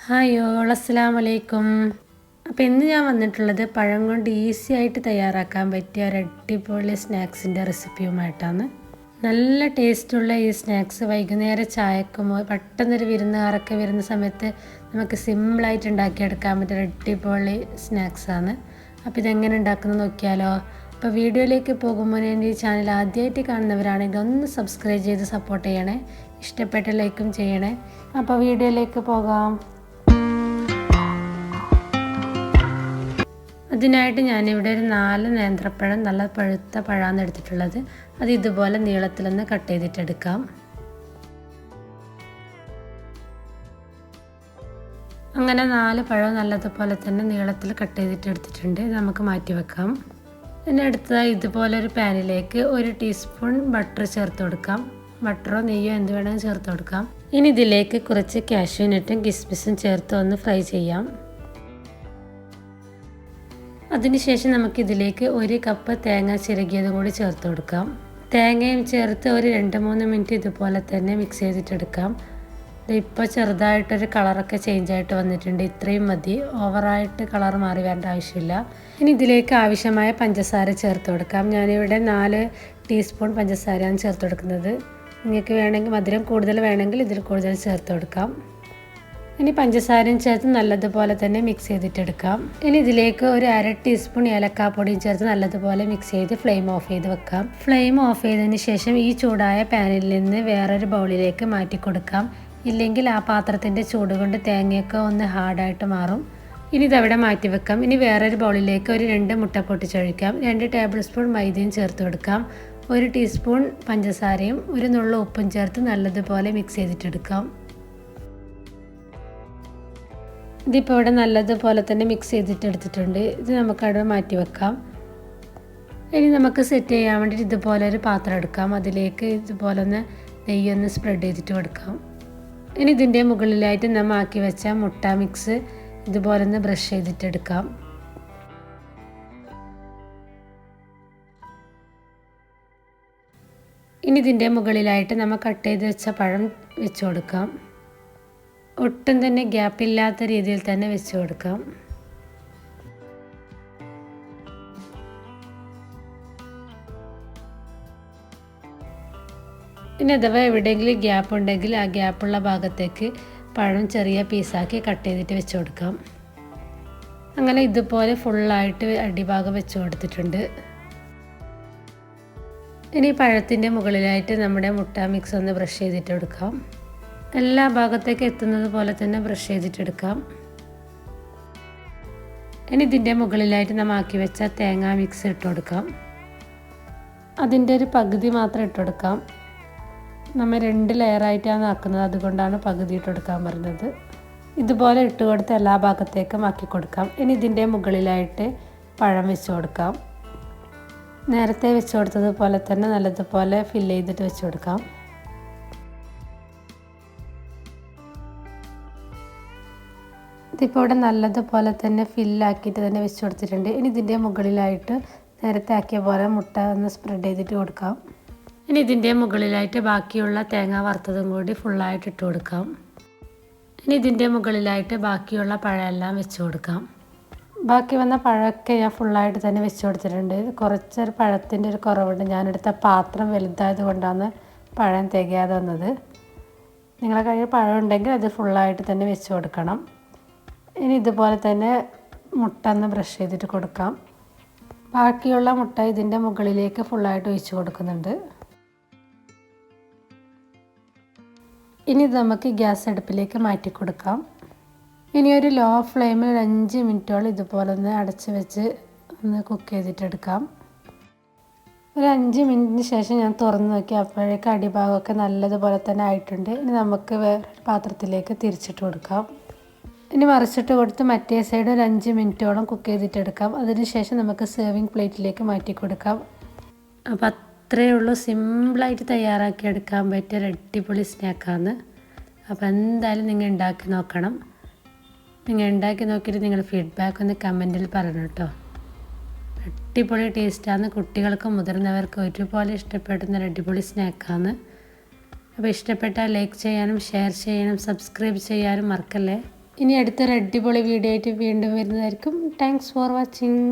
Hi all അസ്സലാമു അലൈക്കും. അപ്പോൾ ഇന്ന് ഞാൻ വന്നിട്ടുള്ളത് പഴം കൊണ്ട് ഈസി ആയിട്ട് തയ്യാറാക്കാൻ പറ്റിയ ഒരു അടിപൊളി സ്നാക്സിൻ്റെ റെസിപ്പിയുമായിട്ടാണ്. നല്ല ടേസ്റ്റുള്ള ഈ സ്നാക്സ് വൈകുന്നേരം ചായക്കുമോ പെട്ടെന്നൊരു വിരുന്നുകാരൊക്കെ വരുന്ന സമയത്ത് നമുക്ക് സിമ്പിളായിട്ട് ഉണ്ടാക്കിയെടുക്കാൻ പറ്റിയ ഒരു അടിപൊളി സ്നാക്സാണ്. അപ്പോൾ ഇതെങ്ങനെ ഉണ്ടാക്കുന്നത് നോക്കിയാലോ. അപ്പോൾ വീഡിയോയിലേക്ക് പോകുമ്പോൾ എൻ്റെ ഈ ചാനൽ ആദ്യമായിട്ട് കാണുന്നവരാണെങ്കിൽ ഒന്ന് സബ്സ്ക്രൈബ് ചെയ്ത് സപ്പോർട്ട് ചെയ്യണേ, ഇഷ്ടപ്പെട്ട ലൈക്കും ചെയ്യണേ. അപ്പോൾ വീഡിയോയിലേക്ക് പോകാം. അതിനായിട്ട് ഞാനിവിടെ ഒരു 4 നേന്ത്രപ്പഴം നല്ല പഴുത്ത പഴമാണ് എടുത്തിട്ടുള്ളത്. അത് ഇതുപോലെ നീളത്തിലൊന്ന് കട്ട് ചെയ്തിട്ടെടുക്കാം. അങ്ങനെ 4 പഴം നല്ലതുപോലെ തന്നെ നീളത്തിൽ കട്ട് ചെയ്തിട്ടെടുത്തിട്ടുണ്ട്. ഇത് നമുക്ക് മാറ്റി വെക്കാം. പിന്നെ അടുത്തതായി ഇതുപോലെ ഒരു പാനിലേക്ക് 1 ടീസ്പൂൺ ബട്ടർ ചേർത്ത് കൊടുക്കാം. ബട്ടറോ നെയ്യോ എന്ത് വേണമെങ്കിലും ചേർത്ത് കൊടുക്കാം. ഇനി ഇതിലേക്ക് കുറച്ച് കാഷ്യൂനട്ടും കിസ്മിസും ചേർത്ത് ഒന്ന് ഫ്രൈ ചെയ്യാം. അതിനുശേഷം നമുക്കിതിലേക്ക് 1 കപ്പ് തേങ്ങ ചിരകിയതും കൂടി ചേർത്ത് കൊടുക്കാം. തേങ്ങയും ചേർത്ത് ഒരു 2-3 മിനിറ്റ് ഇതുപോലെ തന്നെ മിക്സ് ചെയ്തിട്ടെടുക്കാം. ഇപ്പോൾ ചെറുതായിട്ടൊരു കളറൊക്കെ ചേഞ്ച് ആയിട്ട് വന്നിട്ടുണ്ട്. ഇത്രയും മതി, ഓവറായിട്ട് കളർ മാറി വരേണ്ട ആവശ്യമില്ല. ഇനി ഇതിലേക്ക് ആവശ്യമായ പഞ്ചസാര ചേർത്ത് കൊടുക്കാം. ഞാനിവിടെ 4 ടീസ്പൂൺ പഞ്ചസാരയാണ് ചേർത്ത് കൊടുക്കുന്നത്. നിങ്ങൾക്ക് വേണമെങ്കിൽ മധുരം കൂടുതൽ വേണമെങ്കിൽ ഇതിൽ കൂടുതൽ ചേർത്ത് കൊടുക്കാം. ഇനി പഞ്ചസാരയും ചേർത്ത് നല്ലതുപോലെ തന്നെ മിക്സ് ചെയ്തിട്ടെടുക്കാം. ഇനി ഇതിലേക്ക് ഒരു 1/2 ടീസ്പൂൺ ഏലക്കാപ്പൊടിയും ചേർത്ത് നല്ലതുപോലെ മിക്സ് ചെയ്ത് ഫ്ലെയിം ഓഫ് ചെയ്ത് വെക്കാം. ഫ്ലെയിം ഓഫ് ചെയ്തതിന് ശേഷം ഈ ചൂടായ പാനിൽ നിന്ന് വേറൊരു ബൗളിലേക്ക് മാറ്റി കൊടുക്കാം. ഇല്ലെങ്കിൽ ആ പാത്രത്തിൻ്റെ ചൂട് കൊണ്ട് തേങ്ങയൊക്കെ ഒന്ന് ഹാർഡായിട്ട് മാറും. ഇനി ഇതവിടെ മാറ്റി വെക്കാം. ഇനി വേറൊരു ബൗളിലേക്ക് ഒരു 2 മുട്ട പൊട്ടിച്ചൊഴിക്കാം. 2 ടേബിൾ സ്പൂൺ മൈദയും ചേർത്ത് കൊടുക്കാം. 1 ടീസ്പൂൺ പഞ്ചസാരയും 1 നുള്ള ഉപ്പും ചേർത്ത് നല്ലതുപോലെ മിക്സ് ചെയ്തിട്ടെടുക്കാം. ഇതിപ്പോൾ ഇവിടെ നല്ലതുപോലെ തന്നെ മിക്സ് ചെയ്തിട്ടെടുത്തിട്ടുണ്ട്. ഇത് നമുക്കവിടെ മാറ്റി വെക്കാം. ഇനി നമുക്ക് സെറ്റ് ചെയ്യാൻ വേണ്ടിയിട്ട് ഇതുപോലെ ഒരു പാത്രം എടുക്കാം. അതിലേക്ക് ഇതുപോലെ ഒന്ന് നെയ്യൊന്ന് സ്പ്രെഡ് ചെയ്തിട്ട് കൊടുക്കാം. ഇനി ഇതിൻ്റെ മുകളിലായിട്ട് നമ്മൾ ആക്കി വെച്ച മുട്ട മിക്സ് ഇതുപോലെ ഒന്ന് ബ്രഷ് ചെയ്തിട്ടെടുക്കാം. ഇനി ഇതിൻ്റെ മുകളിലായിട്ട് നമ്മൾ കട്ട് ചെയ്ത് വെച്ച പഴം വെച്ച് കൊടുക്കാം. ഒട്ടും തന്നെ ഗ്യാപ്പില്ലാത്ത രീതിയിൽ തന്നെ വെച്ച് കൊടുക്കാം. ഇനി അഥവാ എവിടെയെങ്കിലും ഗ്യാപ്പ് ഉണ്ടെങ്കിൽ ആ ഗ്യാപ്പുള്ള ഭാഗത്തേക്ക് പഴം ചെറിയ പീസാക്കി കട്ട് ചെയ്തിട്ട് വെച്ച് കൊടുക്കാം. അങ്ങനെ ഇതുപോലെ ഫുള്ളായിട്ട് അടിഭാഗം വെച്ച് കൊടുത്തിട്ടുണ്ട്. ഇനി പഴത്തിൻ്റെ മുകളിലായിട്ട് നമ്മുടെ മുട്ട മിക്സ് ഒന്ന് ബ്രഷ് ചെയ്തിട്ട് എടുക്കാം. എല്ലാ ഭാഗത്തേക്ക് എത്തുന്നത് പോലെ തന്നെ ബ്രഷ് ചെയ്തിട്ടെടുക്കാം. ഇനി ഇതിൻ്റെ മുകളിലായിട്ട് നമ്മൾ ആക്കി വെച്ച തേങ്ങ മിക്സ് ഇട്ട് കൊടുക്കാം. അതിൻ്റെ ഒരു പകുതി മാത്രം ഇട്ട് കൊടുക്കാം. നമ്മൾ 2 ലെയറായിട്ടാണ് ആക്കുന്നത്, അതുകൊണ്ടാണ് പകുതി ഇട്ട് കൊടുക്കാൻ പറഞ്ഞത്. ഇതുപോലെ ഇട്ട് കൊടുത്ത് എല്ലാ ഭാഗത്തേക്കും ആക്കി കൊടുക്കാം. ഇനി ഇതിൻ്റെ മുകളിലായിട്ട് പഴം വെച്ച് കൊടുക്കാം. നേരത്തെ വെച്ച് കൊടുത്തതുപോലെ തന്നെ നല്ലതുപോലെ ഫില്ല് ചെയ്തിട്ട് വെച്ച് കൊടുക്കാം. ഇതിപ്പോൾ ഇവിടെ നല്ലതുപോലെ തന്നെ ഫില്ലാക്കിയിട്ട് തന്നെ വെച്ച് കൊടുത്തിട്ടുണ്ട്. ഇനി ഇതിൻ്റെ മുകളിലായിട്ട് നേരത്തെ ആക്കിയ പോലെ മുട്ട ഒന്ന് സ്പ്രെഡ് ചെയ്തിട്ട് കൊടുക്കാം. ഇനി ഇതിൻ്റെ മുകളിലായിട്ട് ബാക്കിയുള്ള തേങ്ങ വറുത്തതും കൂടി ഫുള്ളായിട്ട് ഇട്ട് കൊടുക്കാം. ഇനി ഇതിൻ്റെ മുകളിലായിട്ട് ബാക്കിയുള്ള പഴമെല്ലാം വെച്ച് കൊടുക്കാം. ബാക്കി വന്ന പഴമൊക്കെ ഞാൻ ഫുള്ളായിട്ട് തന്നെ വെച്ച് കൊടുത്തിട്ടുണ്ട്. കുറച്ചൊരു പഴത്തിൻ്റെ ഒരു കുറവുണ്ട്. ഞാനെടുത്ത പാത്രം വലുതായത് കൊണ്ടാണ് പഴം തികയാതെ വന്നത്. നിങ്ങളുടെ കയ്യിൽ പഴം ഉണ്ടെങ്കിൽ അത് ഫുള്ളായിട്ട് തന്നെ വെച്ച് കൊടുക്കണം. ഇനി ഇതുപോലെ തന്നെ മുട്ട ഒന്ന് ബ്രഷ് ചെയ്തിട്ട് കൊടുക്കാം. ബാക്കിയുള്ള മുട്ട ഇതിൻ്റെ മുകളിലേക്ക് ഫുള്ളായിട്ട് ഒഴിച്ച് കൊടുക്കുന്നുണ്ട്. ഇനി ഇത് നമുക്ക് ഗ്യാസ് അടുപ്പിലേക്ക് മാറ്റി കൊടുക്കാം. ഇനി ഒരു ലോ ഫ്ലെയിമിൽ 5 മിനിറ്റോളം ഇതുപോലെ ഒന്ന് അടച്ച് വെച്ച് ഒന്ന് കുക്ക് ചെയ്തിട്ടെടുക്കാം. ഒരു 5 മിനിറ്റിന് ശേഷം ഞാൻ തുറന്ന് നോക്കി, അപ്പോഴേക്ക് അടിഭാഗമൊക്കെ നല്ലതുപോലെ തന്നെ ആയിട്ടുണ്ട്. ഇനി നമുക്ക് വേറൊരു പാത്രത്തിലേക്ക് തിരിച്ചിട്ട് കൊടുക്കാം. ഇനി മറിച്ചിട്ട് കൊടുത്ത് മറ്റേ സൈഡ് ഒരു 5 മിനിറ്റോളം കുക്ക് ചെയ്തിട്ടെടുക്കാം. അതിനുശേഷം നമുക്ക് സെർവിങ് പ്ലേറ്റിലേക്ക് മാറ്റി കൊടുക്കാം. അപ്പോൾ അത്രയേ ഉള്ളൂ, സിമ്പിളായിട്ട് തയ്യാറാക്കി എടുക്കാൻ പറ്റിയ ഒരു അടിപൊളി സ്നാക്കാണ്. അപ്പോൾ എന്തായാലും നിങ്ങൾ ഉണ്ടാക്കി നോക്കണം. നിങ്ങൾ ഉണ്ടാക്കി നോക്കിയിട്ട് നിങ്ങളുടെ ഫീഡ്ബാക്ക് ഒന്ന് കമൻറ്റിൽ പറയണം കേട്ടോ. അടിപൊളി ടേസ്റ്റാണ്. കുട്ടികൾക്കും മുതിർന്നവർക്കും ഒരുപോലെ ഇഷ്ടപ്പെടുന്ന ഒരു അടിപൊളി സ്നാക്കാണ്. അപ്പോൾ ഇഷ്ടപ്പെട്ടാൽ ലൈക്ക് ചെയ്യാനും ഷെയർ ചെയ്യാനും സബ്സ്ക്രൈബ് ചെയ്യാനും മറക്കല്ലേ. ഇനി അടുത്തൊരു അടിപൊളി വീഡിയോ ആയിട്ട് വീണ്ടും വരുന്നതായിരിക്കും. Thanks for watching.